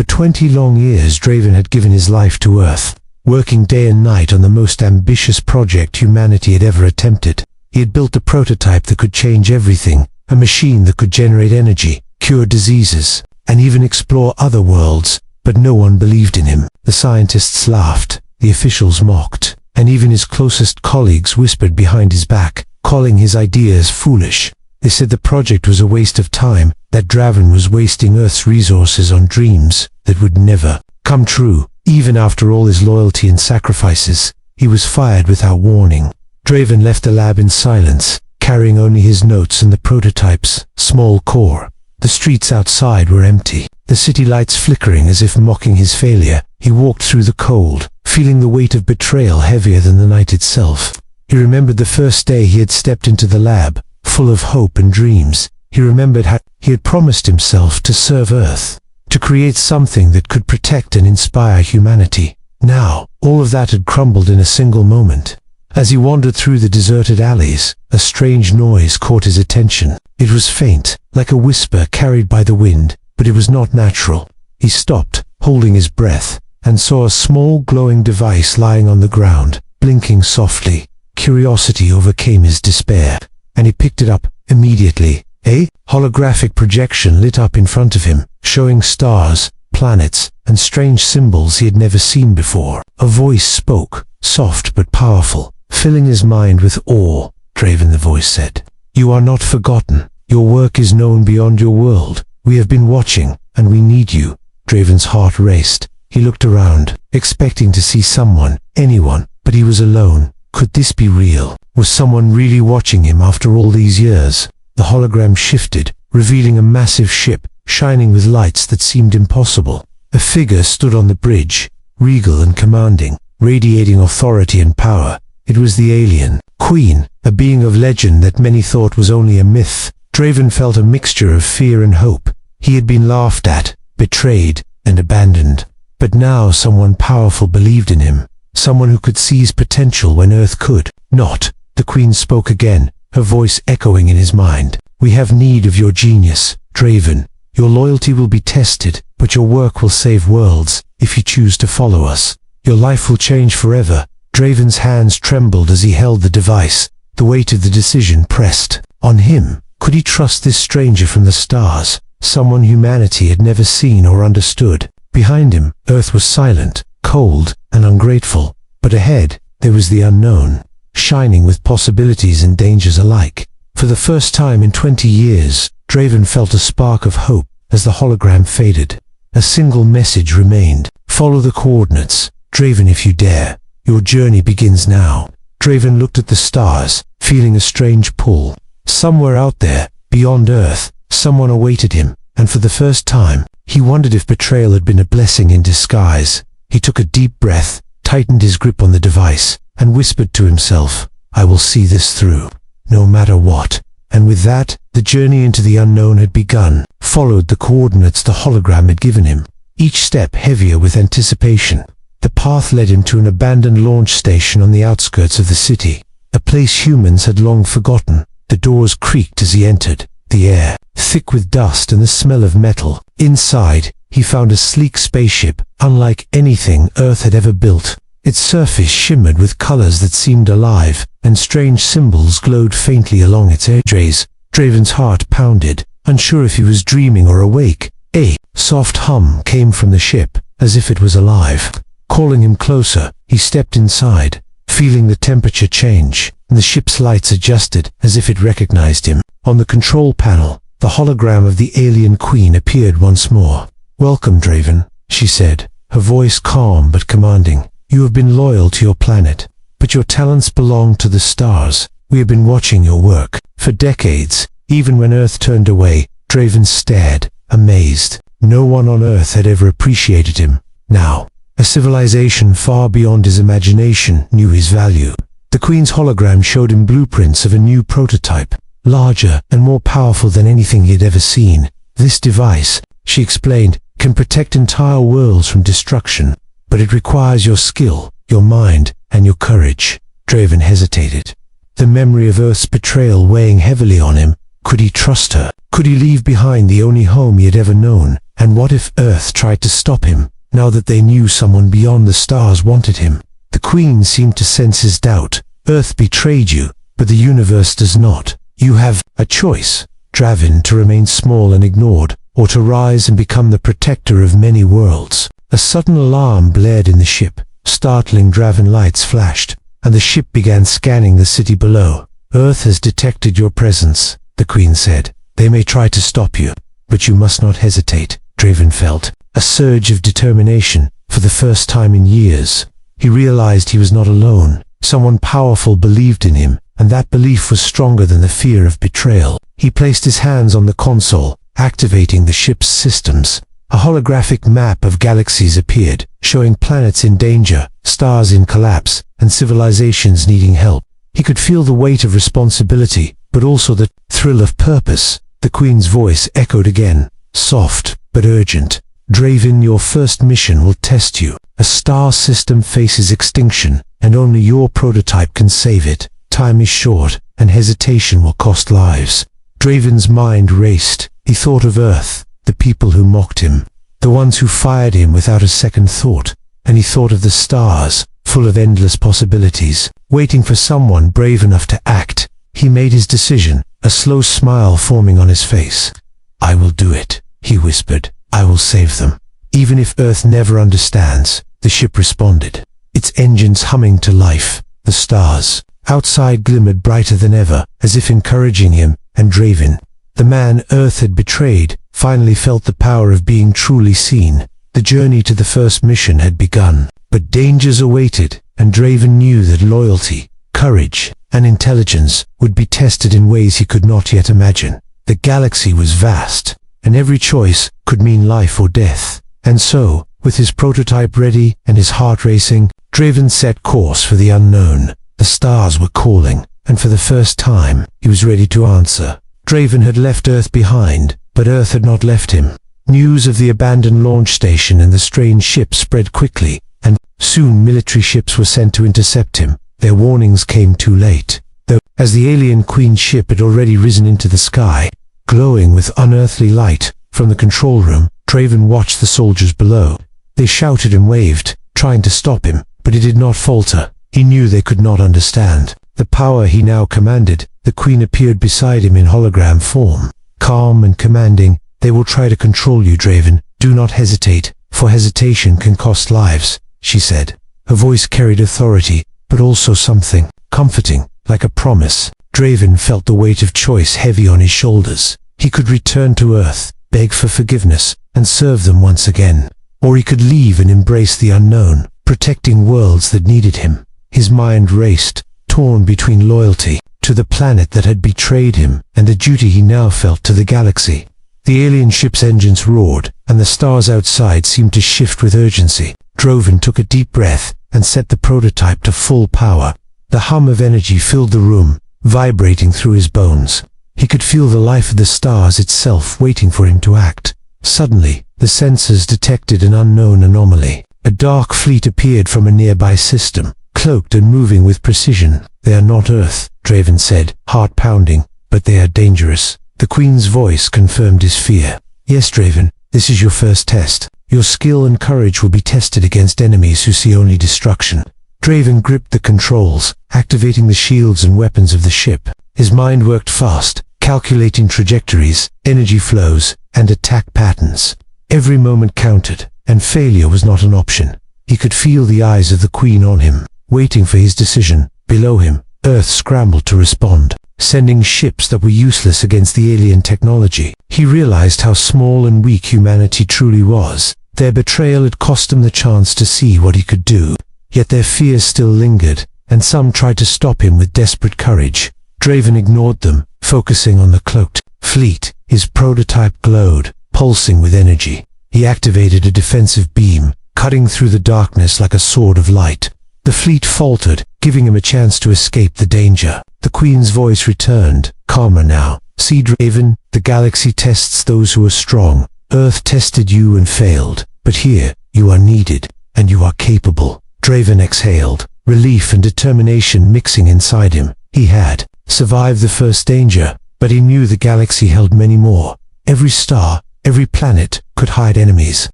For 20 long years, Draven had given his life to Earth, working day and night on the most ambitious project humanity had ever attempted. He had built a prototype that could change everything, a machine that could generate energy, cure diseases, and even explore other worlds, but no one believed in him. The scientists laughed, the officials mocked, and even his closest colleagues whispered behind his back, calling his ideas foolish. They said the project was a waste of time, that Draven was wasting Earth's resources on dreams that would never come true. Even after all his loyalty and sacrifices, he was fired without warning. Draven left the lab in silence, carrying only his notes and the prototype's small core. The streets outside were empty, the city lights flickering as if mocking his failure. He walked through the cold, feeling the weight of betrayal heavier than the night itself. He remembered the first day he had stepped into the lab, full of hope and dreams. He remembered how he had promised himself to serve Earth, to create something that could protect and inspire humanity. Now, all of that had crumbled in a single moment. As he wandered through the deserted alleys, a strange noise caught his attention. It was faint, like a whisper carried by the wind, but it was not natural. He stopped, holding his breath, and saw a small glowing device lying on the ground, blinking softly. Curiosity overcame his despair, and he picked it up immediately. A holographic projection lit up in front of him, showing stars, planets, and strange symbols he had never seen before. A voice spoke, soft but powerful, filling his mind with awe. Draven, the voice said, "You are not forgotten. Your work is known beyond your world. We have been watching, and we need you." Draven's heart raced. He looked around, expecting to see someone, anyone, but he was alone. Could this be real? Was someone really watching him after all these years? The hologram shifted, revealing a massive ship, shining with lights that seemed impossible. A figure stood on the bridge, regal and commanding, radiating authority and power. It was the alien Queen, a being of legend that many thought was only a myth. Draven felt a mixture of fear and hope. He had been laughed at, betrayed, and abandoned. But now someone powerful believed in him, someone who could seize potential when Earth could not. The Queen spoke again, her voice echoing in his mind. "We have need of your genius, Draven. Your loyalty will be tested, but your work will save worlds if you choose to follow us. Your life will change forever." Draven's hands trembled as he held the device. The weight of the decision pressed on him. Could he trust this stranger from the stars, someone humanity had never seen or understood? Behind him, Earth was silent, cold, and ungrateful. But ahead, there was the unknown, shining with possibilities and dangers alike. For the first time in 20 years, Draven felt a spark of hope as the hologram faded. A single message remained. "Follow the coordinates. Draven, if you dare. Your journey begins now." Draven looked at the stars, feeling a strange pull. Somewhere out there, beyond Earth, someone awaited him, and for the first time, he wondered if betrayal had been a blessing in disguise. He took a deep breath, tightened his grip on the device, and whispered to himself, "I will see this through, no matter what." And with that, the journey into the unknown had begun. Followed the coordinates the hologram had given him, each step heavier with anticipation. The path led him to an abandoned launch station on the outskirts of the city, a place humans had long forgotten. The doors creaked as he entered, the air thick with dust and the smell of metal. Inside, he found a sleek spaceship, unlike anything Earth had ever built. Its surface shimmered with colors that seemed alive, and strange symbols glowed faintly along its edges. Draven's heart pounded, unsure if he was dreaming or awake. A soft hum came from the ship, as if it was alive. Calling him closer, he stepped inside, feeling the temperature change, and the ship's lights adjusted as if it recognized him. On the control panel, the hologram of the alien Queen appeared once more. "Welcome, Draven," she said, her voice calm but commanding. "You have been loyal to your planet, but your talents belong to the stars. We have been watching your work for decades." Even when Earth turned away, Draven stared, amazed. No one on Earth had ever appreciated him. Now, a civilization far beyond his imagination knew his value. The Queen's hologram showed him blueprints of a new prototype, larger and more powerful than anything he had ever seen. "This device," she explained, "can protect entire worlds from destruction, but it requires your skill, your mind, and your courage." Draven hesitated, the memory of Earth's betrayal weighing heavily on him. Could he trust her? Could he leave behind the only home he had ever known? And what if Earth tried to stop him, now that they knew someone beyond the stars wanted him? The Queen seemed to sense his doubt. Earth betrayed you, but the universe does not. You have a choice, Draven, to remain small and ignored, or to rise and become the protector of many worlds. A sudden alarm blared in the ship. Startling Draven lights flashed, and the ship began scanning the city below. Earth has detected your presence, the Queen said. They may try to stop you, but you must not hesitate. Draven felt a surge of determination. For the first time in years, he realized he was not alone. Someone powerful believed in him, and that belief was stronger than the fear of betrayal. He placed his hands on the console, activating the ship's systems. A holographic map of galaxies appeared, showing planets in danger, stars in collapse, and civilizations needing help. He could feel the weight of responsibility, but also the thrill of purpose. The Queen's voice echoed again, soft but urgent. Draven, your first mission will test you. A star system faces extinction, and only your prototype can save it. Time is short, and hesitation will cost lives. Draven's mind raced. He thought of Earth, the people who mocked him, the ones who fired him without a second thought, and he thought of the stars, full of endless possibilities, waiting for someone brave enough to act. He made his decision, a slow smile forming on his face. I will do it, he whispered. I will save them. Even if Earth never understands, the ship responded, its engines humming to life. The stars outside glimmered brighter than ever, as if encouraging him, and Draven, the man Earth had betrayed, finally felt the power of being truly seen. The journey to the first mission had begun, but dangers awaited, and Draven knew that loyalty, courage, and intelligence would be tested in ways he could not yet imagine. The galaxy was vast, and every choice could mean life or death. And so, with his prototype ready and his heart racing, Draven set course for the unknown. The stars were calling, and for the first time, he was ready to answer. Draven had left Earth behind, but Earth had not left him. News of the abandoned launch station and the strange ship spread quickly, and soon military ships were sent to intercept him. Their warnings came too late, though, as the alien Queen ship had already risen into the sky, glowing with unearthly light. From the control room, Draven watched the soldiers below. They shouted and waved, trying to stop him, but he did not falter. He knew they could not understand the power he now commanded. The Queen appeared beside him in hologram form, calm and commanding. They will try to control you, Draven. Do not hesitate, for hesitation can cost lives, she said. Her voice carried authority, but also something comforting, like a promise. Draven felt the weight of choice heavy on his shoulders. He could return to Earth, beg for forgiveness, and serve them once again. Or he could leave and embrace the unknown, protecting worlds that needed him. His mind raced, torn between loyalty to the planet that had betrayed him and the duty he now felt to the galaxy. The alien ship's engines roared, and the stars outside seemed to shift with urgency. Draven took a deep breath and set the prototype to full power. The hum of energy filled the room, vibrating through his bones. He could feel the life of the stars itself waiting for him to act. Suddenly, the sensors detected an unknown anomaly. A dark fleet appeared from a nearby system, cloaked and moving with precision. They are not Earth, Draven said, heart pounding, but they are dangerous. The Queen's voice confirmed his fear. Yes, Draven, this is your first test. Your skill and courage will be tested against enemies who see only destruction. Draven gripped the controls, activating the shields and weapons of the ship. His mind worked fast, calculating trajectories, energy flows, and attack patterns. Every moment counted, and failure was not an option. He could feel the eyes of the Queen on him, waiting for his decision. Below him, Earth scrambled to respond, sending ships that were useless against the alien technology. He realized how small and weak humanity truly was. Their betrayal had cost him the chance to see what he could do. Yet their fears still lingered, and some tried to stop him with desperate courage. Draven ignored them, focusing on the cloaked fleet. His prototype glowed, pulsing with energy. He activated a defensive beam, cutting through the darkness like a sword of light. The fleet faltered, giving him a chance to escape the danger. The Queen's voice returned, calmer now. See, Draven, the galaxy tests those who are strong. Earth tested you and failed, but here, you are needed, and you are capable. Draven exhaled, relief and determination mixing inside him. He had survived the first danger, but he knew the galaxy held many more. Every star, every planet could hide enemies,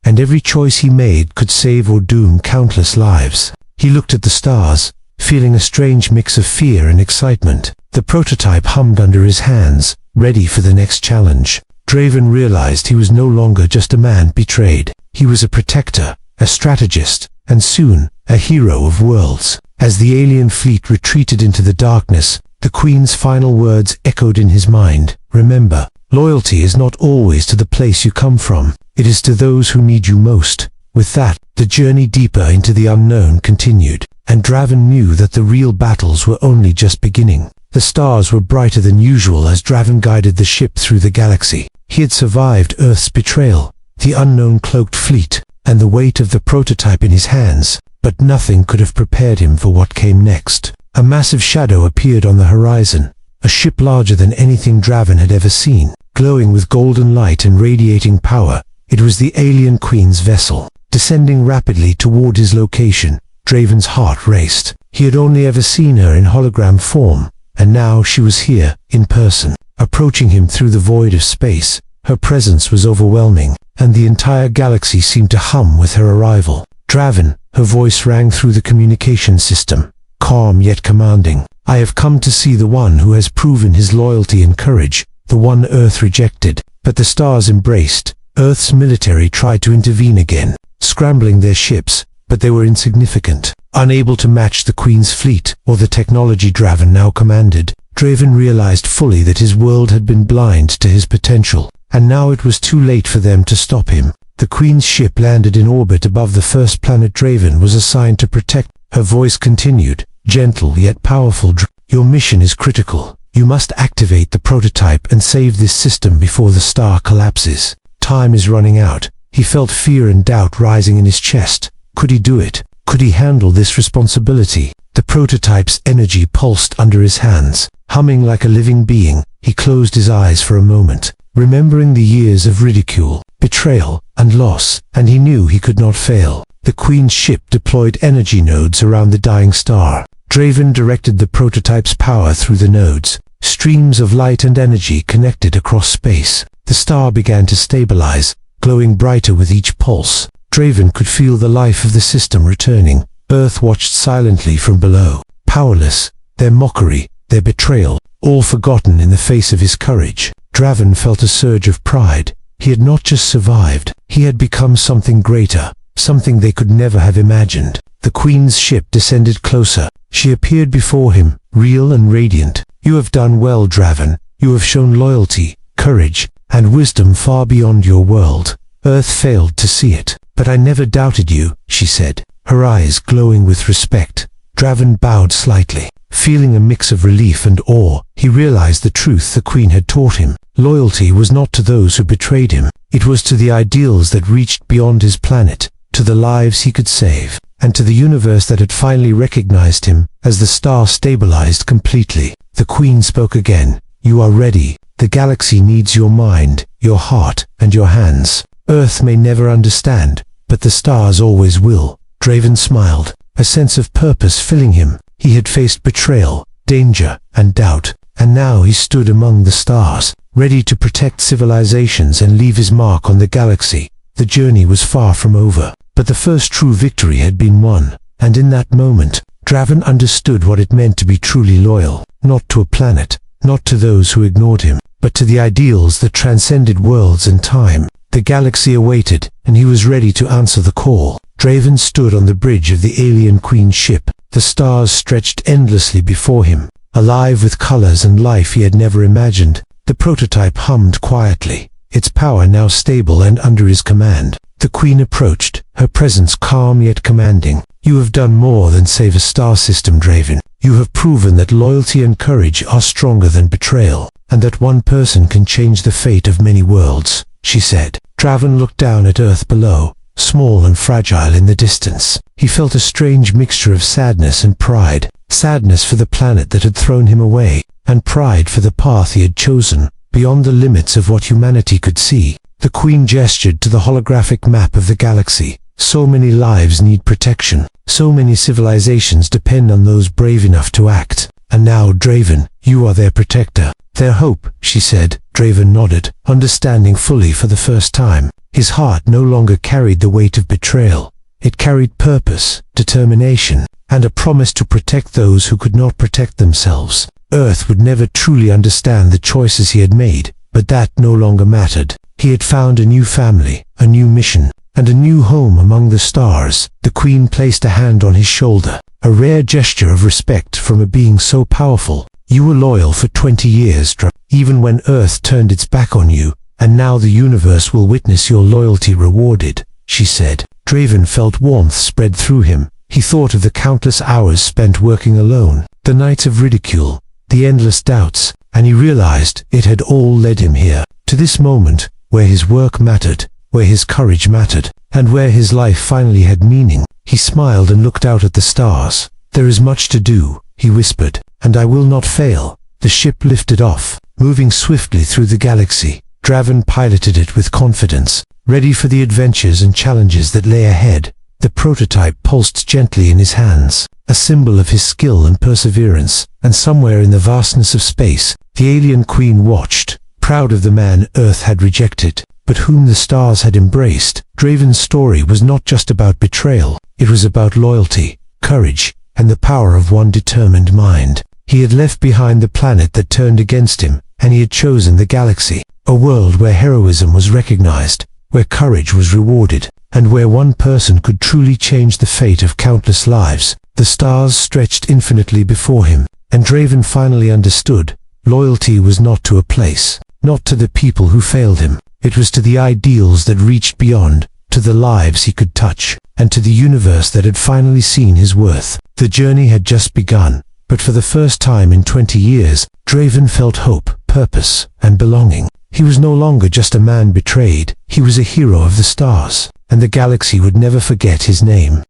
and every choice he made could save or doom countless lives. He looked at the stars, feeling a strange mix of fear and excitement. The prototype hummed under his hands, ready for the next challenge. Draven realized he was no longer just a man betrayed. He was a protector, a strategist, and soon, a hero of worlds. As the alien fleet retreated into the darkness, the Queen's final words echoed in his mind. Remember, loyalty is not always to the place you come from. It is to those who need you most. With that, the journey deeper into the unknown continued, and Draven knew that the real battles were only just beginning. The stars were brighter than usual as Draven guided the ship through the galaxy. He had survived Earth's betrayal, the unknown cloaked fleet, and the weight of the prototype in his hands, but nothing could have prepared him for what came next. A massive shadow appeared on the horizon, a ship larger than anything Draven had ever seen, glowing with golden light and radiating power. It was the alien Queen's vessel. Descending rapidly toward his location, Draven's heart raced. He had only ever seen her in hologram form, and now she was here, in person, approaching him through the void of space. Her presence was overwhelming, and the entire galaxy seemed to hum with her arrival. Draven, her voice rang through the communication system, calm yet commanding. I have come to see the one who has proven his loyalty and courage, the one Earth rejected. But the stars embraced. Earth's military tried to intervene again, scrambling their ships, but they were insignificant, unable to match the Queen's fleet or the technology Draven now commanded. Draven realized fully that his world had been blind to his potential, and now it was too late for them to stop him. The Queen's ship landed in orbit above the first planet Draven was assigned to protect. Her voice continued, gentle yet powerful. Your mission is critical. You must activate the prototype and save this system before the star collapses. Time is running out. He felt fear and doubt rising in his chest. Could he do it? Could he handle this responsibility? The prototype's energy pulsed under his hands, humming like a living being. He closed his eyes for a moment, remembering the years of ridicule, betrayal, and loss, and he knew he could not fail. The Queen's ship deployed energy nodes around the dying star. Draven directed the prototype's power through the nodes. Streams of light and energy connected across space. The star began to stabilize, glowing brighter with each pulse. Draven could feel the life of the system returning. Earth watched silently from below, powerless, their mockery, their betrayal, all forgotten in the face of his courage. Draven felt a surge of pride. He had not just survived, he had become something greater, something they could never have imagined. The Queen's ship descended closer. She appeared before him, real and radiant. You have done well, Draven. You have shown loyalty, courage, and wisdom far beyond your world. Earth failed to see it, but I never doubted you, she said, her eyes glowing with respect. Draven bowed slightly, feeling a mix of relief and awe. He realized the truth the Queen had taught him. Loyalty was not to those who betrayed him. It was to the ideals that reached beyond his planet, to the lives he could save, and to the universe that had finally recognized him. As the star stabilized completely, the Queen spoke again. You are ready. The galaxy needs your mind, your heart, and your hands. Earth may never understand, but the stars always will. Draven smiled, a sense of purpose filling him. He had faced betrayal, danger, and doubt, and now he stood among the stars, ready to protect civilizations and leave his mark on the galaxy. The journey was far from over, but the first true victory had been won, and in that moment, Draven understood what it meant to be truly loyal, not to a planet, not to those who ignored him, but to the ideals that transcended worlds and time. The galaxy awaited, and he was ready to answer the call. Draven stood on the bridge of the alien Queen's ship. The stars stretched endlessly before him, alive with colors and life he had never imagined. The prototype hummed quietly, its power now stable and under his command. The Queen approached, her presence calm yet commanding. You have done more than save a star system, Draven. You have proven that loyalty and courage are stronger than betrayal, and that one person can change the fate of many worlds, she said. Draven looked down at Earth below, small and fragile in the distance. He felt a strange mixture of sadness and pride. Sadness for the planet that had thrown him away, and pride for the path he had chosen, beyond the limits of what humanity could see. The Queen gestured to the holographic map of the galaxy. So many lives need protection. So many civilizations depend on those brave enough to act. And now, Draven, you are their protector. Their hope, she said. Draven nodded, understanding fully for the first time. His heart no longer carried the weight of betrayal. It carried purpose, determination, and a promise to protect those who could not protect themselves. Earth would never truly understand the choices he had made, but that no longer mattered. He had found a new family, a new mission, and a new home among the stars. The Queen placed a hand on his shoulder, a rare gesture of respect from a being so powerful. You were loyal for 20 years, even when Earth turned its back on you, and now the universe will witness your loyalty rewarded, she said. Draven felt warmth spread through him. He thought of the countless hours spent working alone, the nights of ridicule, the endless doubts, and he realized it had all led him here, to this moment, where his work mattered, where his courage mattered, and where his life finally had meaning. He smiled and looked out at the stars. There is much to do, he whispered, and I will not fail. The ship lifted off, moving swiftly through the galaxy. Draven piloted it with confidence, ready for the adventures and challenges that lay ahead. The prototype pulsed gently in his hands, a symbol of his skill and perseverance, and somewhere in the vastness of space, the alien Queen watched, proud of the man Earth had rejected, but whom the stars had embraced. Draven's story was not just about betrayal, it was about loyalty, courage, and the power of one determined mind. He had left behind the planet that turned against him, and he had chosen the galaxy, a world where heroism was recognized, where courage was rewarded, and where one person could truly change the fate of countless lives. The stars stretched infinitely before him, and Draven finally understood. Loyalty was not to a place, not to the people who failed him. It was to the ideals that reached beyond, to the lives he could touch, and to the universe that had finally seen his worth. The journey had just begun, but for the first time in 20 years, Draven felt hope, purpose, and belonging. He was no longer just a man betrayed, he was a hero of the stars, and the galaxy would never forget his name.